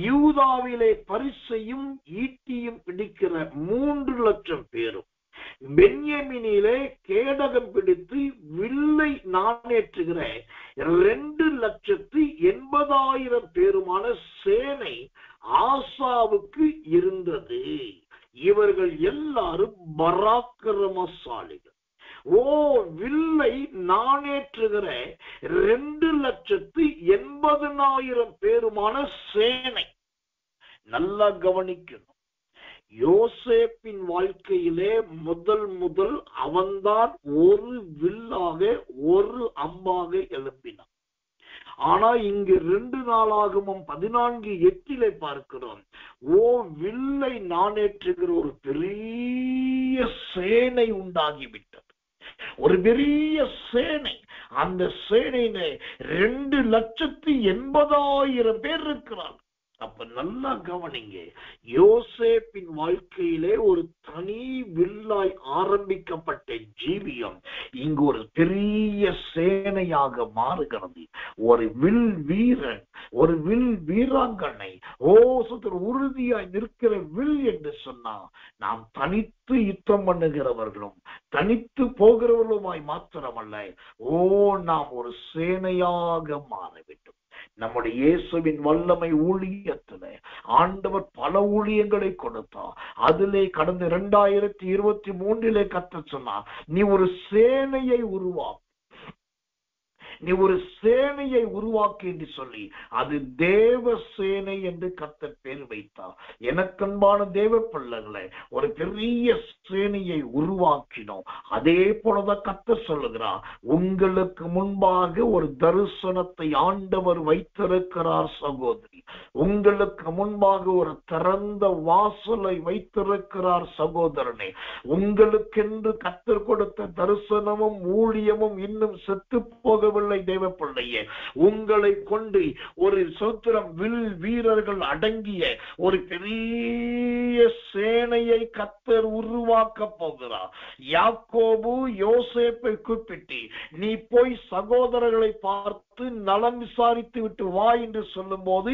யூதாவிலே பரிசையும் ஈட்டியும் பிடிக்கிற 3 லட்சம் பேரும், பென்யமீனிலே கேடகம் பிடித்து வில்லை நாணேற்றுகிற 2,80,000 பேருமான சேனை ஆசாவுக்கு இருந்தது. இவர்கள் எல்லாரும் பராக்கிரமசாலிகள். வில்லை நாணேற்றுகிற 2,80,000 பேருமான சேனை. நல்லா கவனிக்கணும். யோசேப்பின் வாழ்க்கையிலே முதல் அவன்தான் ஒரு வில்லாக, ஒரு அம்பாக எழுப்பினான். ஆனா இங்கு 2 நாளாகமம் 14:8 பார்க்கிறோம். வில்லை நாணேற்றுகிற ஒரு பெரிய சேனை உண்டாகிவிட்டது, ஒரு பெரிய சேனை. அந்த சேனையில 2,80,000 பேர் இருக்கிறாங்க. அப்ப நல்லா கவனிங்க, யோசேப்பின் வாழ்க்கையிலே ஒரு தனி வில்லாய் ஆரம்பிக்கப்பட்ட ஜீவியம் இங்கு ஒரு பெரிய சேனையாக மாறுகிறது. ஒரு வில் வீரன், ஒரு வில் வீராங்கனை, உறுதியாய் நிற்கிற வில் என்று சொன்னா, நாம் தனித்து யுத்தம் பண்ணுகிறவர்களும் தனித்து போகிறவர்களுமாய் மாத்திரமல்ல, நாம் ஒரு சேனையாக மாற வேண்டும். நம்முடைய இயேசுவின் வல்லமை ஊழியத்துல ஆண்டவர் பல ஊழியங்களை கொடுத்தார். அதிலே கடந்த 2023 கர்த்தர் சொன்னார், நீ ஒரு சேனையை உருவாக்கு, நீ ஒரு சேனையை உருவாக்கு என்று சொல்லி அது தேவ சேனை என்று கர்த்தர் பேர் வைத்தார். எனக்கன்பான தேவ பிள்ளைகளை, ஒரு பெரிய சேனையை உருவாக்கினோம். அதே போலதான் கர்த்தர் சொல்லுகிறார், உங்களுக்கு முன்பாக ஒரு தரிசனத்தை ஆண்டவர் வைத்திருக்கிறார் சகோதரி. உங்களுக்கு முன்பாக ஒரு திறந்த வாசலை வைத்திருக்கிறார் சகோதரனே. உங்களுக்கென்று கர்த்தர் கொடுத்த தரிசனமும் ஊழியமும் இன்னும் செத்து போகவில்லை. தேவ பிள்ளையே, உங்களை கொண்டு ஒரு சோத்திரம் வில் வீரர்கள் அடங்கிய ஒரு பெரிய சேனையை கர்த்தர் உருவாக்க போகிறார். யாக்கோபு யோசேப்பை கூப்பிட்டு, நீ போய் சகோதரர்களை பார்த்து பார்த்து நலம் விசாரித்து விட்டு வா என்று சொல்லும் போது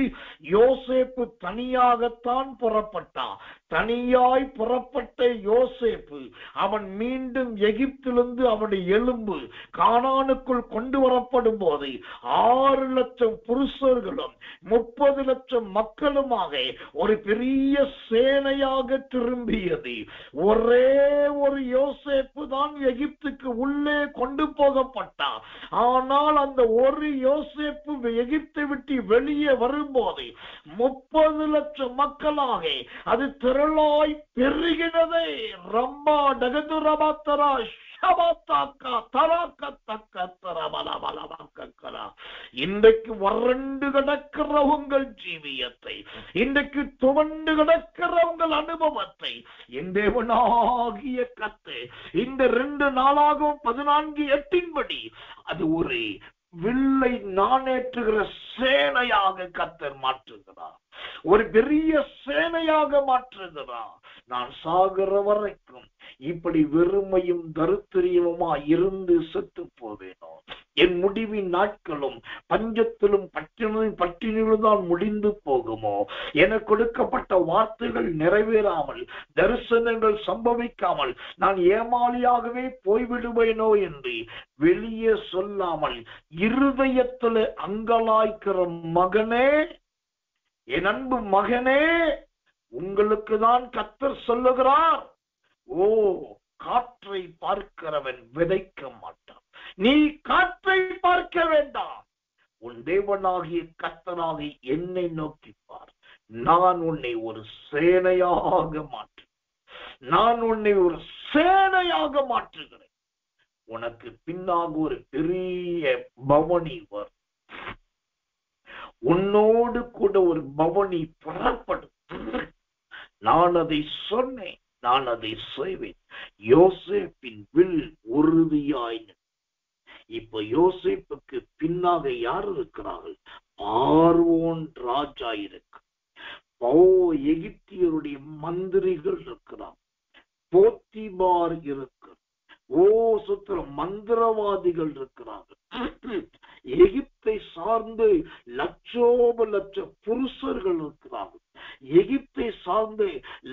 யோசேப்பு தனியாகத்தான் புறப்பட்டான். தனியாய் புறப்பட்ட யோசேப்பு அவன் மீண்டும் எகிப்திலிருந்து அவனுடைய எலும்பு கானானுக்குள் கொண்டு வரப்படும் போது 6 லட்சம் புருஷர்களும் 30 லட்சம் மக்களுமாக ஒரு பெரிய சேனையாக திரும்பியது. ஒரே ஒரு யோசேப்பு தான் எகிப்துக்கு உள்ளே கொண்டு போகப்பட்டான். ஆனால் அந்த ஒரு யோசேப்பு எகிப்தை விட்டு வெளியே வரும்போது 30 லட்சம் மக்களாக அது திரளாய் பெருகினதே. ரம்பா டகதுரபாத்தரா இன்றைக்கு வறண்டு கிடக்கிற உங்கள் ஜீவியத்தை, இன்றைக்கு துவண்டு கிடக்கிற உங்கள் அனுபவத்தை என் தேவனாகிய கர்த்தர் இந்த 2 நாளாகவும் 14:8 அது ஒரு வில்லை நாணேற்றுகிற சேனையாக கர்த்தர் மாற்றுகிறார். ஒரு பெரிய சேனையாக மாற்றுகிறார். நான் சாகிற வரைக்கும் இப்படி வெறுமையும் தரித்திரியமுமா இருந்து செத்து போவேனோ? என் முடிவின் நாட்களும் பஞ்சத்திலும் பட்டினியிலும் தான் முடிந்து போகுமோ? எனக்கு கொடுக்கப்பட்ட வார்த்தைகள் நிறைவேறாமல், தரிசனங்கள் சம்பவிக்காமல் நான் ஏமாளியாகவே போய்விடுவேனோ என்று வெளியே சொல்லாமல் இருதயத்தில் அங்கலாய்க்கிற மகனே, என் அன்பு மகனே, உங்களுக்கு தான் கர்த்தர் சொல்லுகிறார், ஓ காற்றை பார்க்கிறவன் விதைக்க மாட்டான். நீ காற்றை பார்க்க வேண்டாம். உன் தேவனாகிய கர்த்தனாகிய என்னை நோக்கிப்பார். நான் உன்னை ஒரு சேனையாக நான் உன்னை ஒரு சேனையாக மாற்றுகிறேன். உனக்கு பின்னாக ஒரு பெரிய பவனி வரும். உன்னோடு கூட ஒரு பவனி புறப்படும். நான் அதை சொன்னேன், நான் அதை செய்வேன். யோசேப்பின் வில் உறுதியாய். இப்ப யோசேப்புக்கு பின்னாக யார் இருக்கிறார்கள்? பார்வோன் ராஜா இருக்கு, எகிப்தியருடைய மந்திரிகள் இருக்கிறார், போத்திபார் இருக்கு, மந்திரவாதிகள் இருக்கிறார்கள். எகிப்தை சார்ந்து லட்சோப லட்ச புருஷர்கள் இருக்கிறார்கள். எகிப்தை சார்ந்து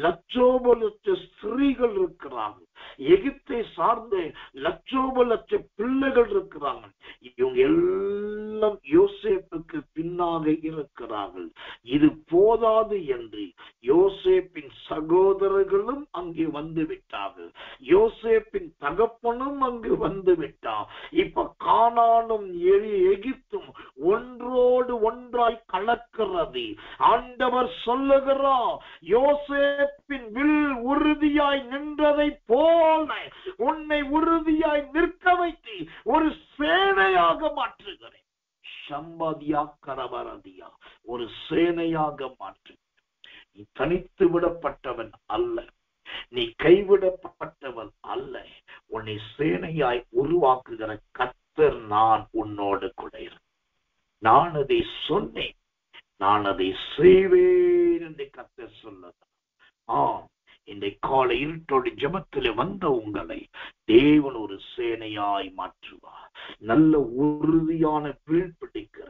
லட்சோப லட்ச ஸ்திரீகள் இருக்கிறார்கள். எகிப்தை சார்ந்து லட்சோப லட்ச பிள்ளைகள் இருக்கிறார்கள். இவங்க எல்லாம் யோசேப்புக்கு பின்னாக இருக்கிறார்கள். இது போதாது என்று யோசேப்பின் சகோதரர்களும் அங்கே வந்து விட்டார்கள். யோசேப்பின் தகப்பனும் அங்கு வந்து விட்டார். இப்ப கானானும் எகிப்தும் ஒன்றோடு ஒன்றாய் கலக்கிறது. ஆண்டவர் சொல்லுகிறார், யோசேப்பின் வில் உறுதியாய் நின்றதை போல உன்னை உறுதியாய் நிற்க வைத்து ஒரு சேனையாக மாற்றுகிறேன். சம்பதியா கரபரதியா ஒரு சேனையாக மாற்று. நீ தனித்து விடப்பட்டவன் அல்ல, நீ கைவிடப்பட்டவன் அல்ல. உன்னை சேனையாய் உருவாக்குகிற கர்த்தர் நான் உன்னோடு கூட இருக்கிறேன். நான் அதை சொன்னேன், நான் அதை செய்வேன் என்று கர்த்தர் சொன்னதான். இந்த காலை இருட்டோடு ஜெபத்திலே வந்த உங்களை தேவன் ஒரு சேனையாய் மாற்றுவார். நல்ல உறுதியான வில் பிடிக்கிற,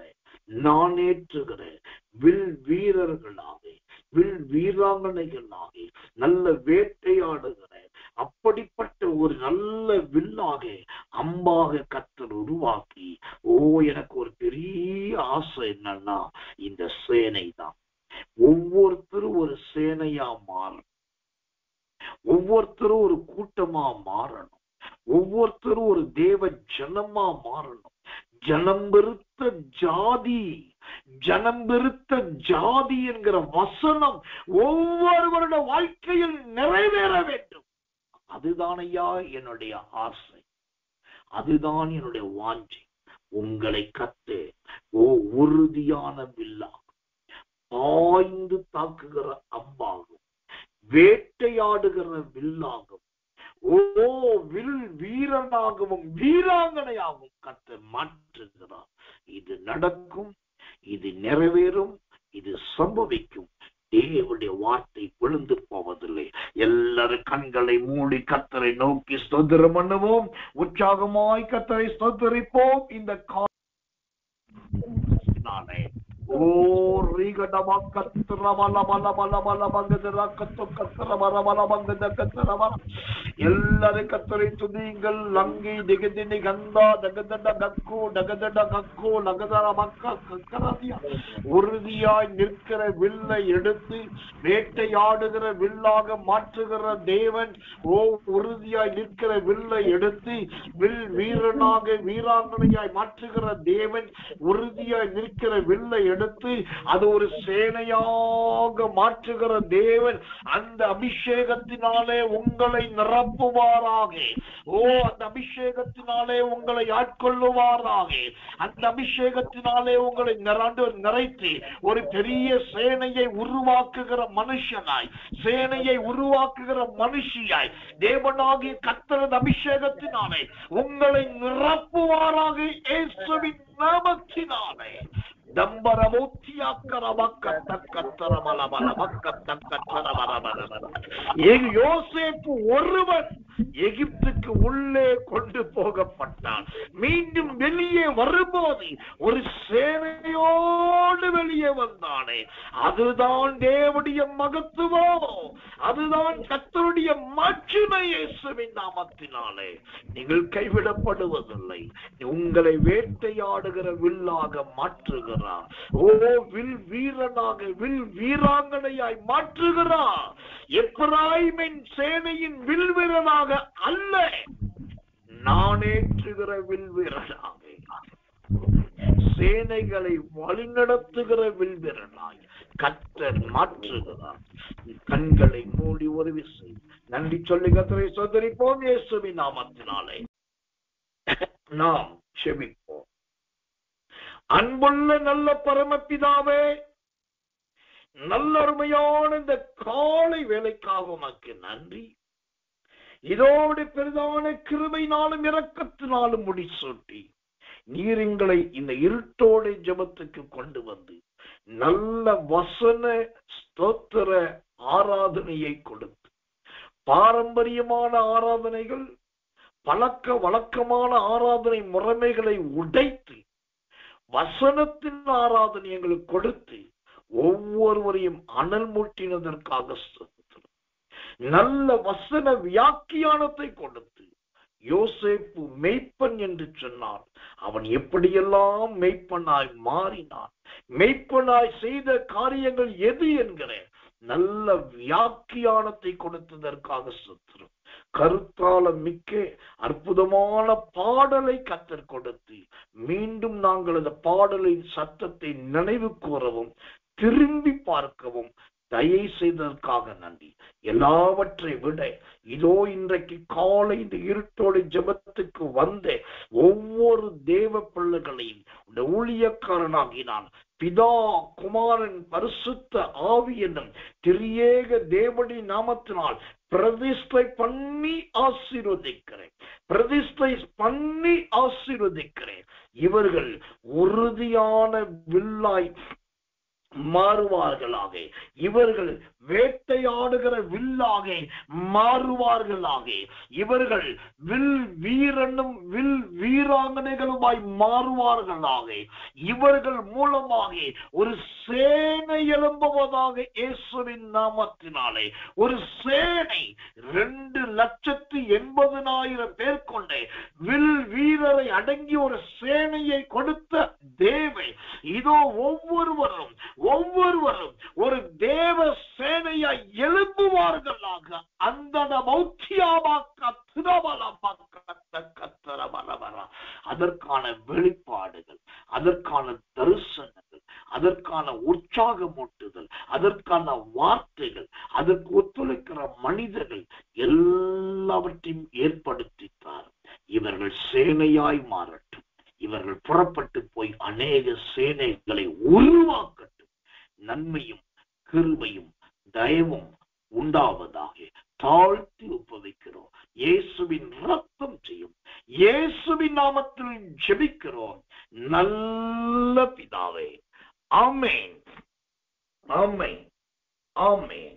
நான் ஏற்றுகிற வில் வீரர்களாக, வில் வீராங்கனைகளாக, நல்ல வேட்டையாடுகிற அப்படிப்பட்ட ஒரு நல்ல வில்லாக, அம்பாக கர்த்தர் உருவாக்கி, எனக்கு ஒரு பெரிய ஆசை என்னன்னா இந்த சேனை தான். ஒவ்வொருத்தரும் ஒரு சேனையா மாறணும், ஒவ்வொருத்தரும் ஒரு கூட்டமா மாறணும், ஒவ்வொருத்தரும் ஒரு தேவ ஜனமா மாறணும். ஜனம் பெருத்த ஜாதி, ஜனம் பெருத்த ஜாதி என்கிற வசனம் ஒவ்வொருவருடைய வாழ்க்கையில் நிறைவேற வேண்டும். அதுதான் ஐயா என்னுடைய ஆசை, அதுதான் என்னுடைய வாஞ்சை. உங்களை கத்து உறுதியான வில்லாகும், பாய்ந்து தாக்குகிற அம்பாகும், வேட்டையாடுகிற வில்லாகும், வில் வீரனாகவும் வீராங்கனையாகவும் கர்த்தர் மாற்றுகிறார். இது நடக்கும், இது நிறைவேறும், இது சம்பவிக்கும். தேவனுடைய வார்த்தை விழுந்து போவதில்லை. எல்லாரும் கண்களை மூடி கர்த்தரை நோக்கி ஸ்தோத்திரம் பண்ணுவோம். உற்சாகமாய் கர்த்தரை ஸ்தோத்திரிப்போம். இந்த நாமத்தினாலே. ஓ ரீகடமா கத்திர மல மல மல மல மங்கதரா கத்து கத்திர மர மல மங்கத கத்திர மர. எல்லாரும் கத்தரை துதிங்கள். லங்கி திகதினி கந்தா தகதட கக்கு டகதட கக்கு நகதர மக்கா கக்கரதியா. உறுதியாய் நிற்கிற வில்லை எடுத்து வேட்டையாடுகிற வில்லாக மாற்றுகிற தேவன். ஓ உறுதியாய் நிற்கிற வில்லை எடுத்து வில் வீரனாக வீராங்கனையாய் மாற்றுகிற தேவன். உறுதியாய் நிற்கிற வில்லை எடுத்து அது ஒரு சேனையாக மாற்றுகிற தேவன். அந்த அபிஷேகத்தினாலே உங்களை நிரப்புவாராக. ஓ அந்த அபிஷேகத்தினாலே உங்களை ஆட்கொள்ளுவாராக. அந்த அபிஷேகத்தினாலே உங்களை நிறைத்து ஒரு பெரிய சேனையை உருவாக்குகிற மனுஷனாய், சேனையை உருவாக்குகிற மனுஷியாய் தேவனாகிய கர்த்தரது அபிஷேகத்தினாலே உங்களை நிரப்புவாராக இயேசுவின் நாமத்தினாலே. யோசேப்பு ஒருவன் எகிப்துக்கு உள்ளே கொண்டு போகப்பட்டான். மீண்டும் வெளியே வரும்போது ஒரு சேனையோடு வெளியே வந்தானே. அதுதான் தேவனுடைய மகத்துவம், அதுதான் கர்த்தருடைய மாட்சிமை. இயேசுவின் நாமத்தினாலே நீங்கள் கைவிடப்படுவதில்லை. உங்களை வேட்டையாடுகிற வில்லாக மாற்றுகிறார். ஓ வில் வீரனாக வில் வீராங்கனையாய் மாற்றுகிறார். எப்பிராயீமின் சேனையின் வில் வீரனாக அல்ல, நானேற்றுகிற வில் வீரனாக, சேனைகளை வழிநடத்துகிற வில் வீரனாய் கர்த்தர் மாற்றுகிறார். கண்களை மூடி ஒரு விசை நன்றி சொல்லி கர்த்தரை ஸ்தோத்திரிப்போம். இயேசுவின் நாமத்தினாலே நாம் செபிப்போம். அன்புள்ள நல்ல பரமபிதாவே, நல்ல அருமையான இந்த காலை வேலைக்காக உமக்கு நன்றி. இதோடு பெரிதான கிருபையினாலும் இரக்கத்தினாலும் முடிசூட்டி நீர் எங்களை இந்த இருட்டோட ஜெபத்துக்கு கொண்டு வந்து நல்ல வசன ஸ்தோத்திர ஆராதனையை கொடுத்து, பாரம்பரியமான ஆராதனைகள், பழக்க வழக்கமான ஆராதனை முறைமைகளை உடைத்து வசனத்தின் ஆராதனை எங்களுக்கு கொடுத்து ஒவ்வொருவரையும் அனல் மூட்டினதற்காக நல்ல வசன வியாக்கியானத்தை கொடுத்து, யோசேப்பு மெய்ப்பன் என்று சொன்னார். அவன் எப்படியெல்லாம் மெய்ப்பனாய் மாறினான், மெய்ப்பனாய் செய்த காரியங்கள் எது என்கிற நல்ல வியாக்கியானத்தை கொடுத்ததற்காக ஸ்தோத்திரம். கருத்தால மிக்க அற்புதமான பாடலை கர்த்தர் கொடுத்து மீண்டும் நாங்கள் அந்த பாடலின் சத்தத்தை நினைவு கூறவும் திரும்பி பார்க்கவும் தயை செய்ததற்காக நன்றி. எல்லாவற்றை விட இதோ இன்றைக்கு காலை இந்த இருட்டோடு ஜெபத்துக்கு வந்த ஒவ்வொரு தேவ பிள்ளைகளையும் ஊழியக்காரனாகினான் பிதா குமாரன் பரிசுத்த ஆவி என்னும் திரியேக தேவனுடைய நாமத்தினால் பிரதிஷ்டை பண்ணி ஆசீர்வதிக்கிறேன், பிரதிஷ்டை பண்ணி ஆசீர்வதிக்கிறேன். இவர்கள் உறுதியான வில்லாய் மாறுவார்களாக, இவர்கள் வேட்டையாடுகிற வில்லாக மாறுவார்களாக, இவர்கள் வில் வீரனும் வில் வீராங்கனைகளுமாய் மாறுவார்களாக. இவர்கள் மூலமாக ஒரு சேனை எழும்புவதாக இயேசுவின் நாமத்தினாலே. ஒரு சேனை 2,80,000 பேர் கொண்ட வில் வீரரை அடங்கிய ஒரு சேனையை கொடுத்த தேவை இதோ ஒவ்வொருவரும் ஒரு தேவ சேனையாய் எழும்புவார்களாக. அந்த அதற்கான வெளிப்பாடுகள், அதற்கான தரிசனங்கள், அதற்கான உற்சாகமூட்டுதல், அதற்கான வார்த்தைகள், அதற்கு ஒத்துழைக்கிற மனிதர்கள் எல்லாவற்றையும் ஏற்படுத்தித்தார். இவர்கள் சேனையாய் மாறட்டும். இவர்கள் புறப்பட்டு போய் அநேக சேனைகளை உருவாக்கட்டும். நன்மையும் கிருபையும் தயவும் உண்டாவதாக தாழ்த்தி ஒப்புவிக்கிறோம். இயேசுவின் ரத்தம் செய்யும் இயேசுவின் நாமத்தில் ஜெபிக்கிறோம் நல்ல பிதாவே. ஆமென், ஆமென், ஆமென்.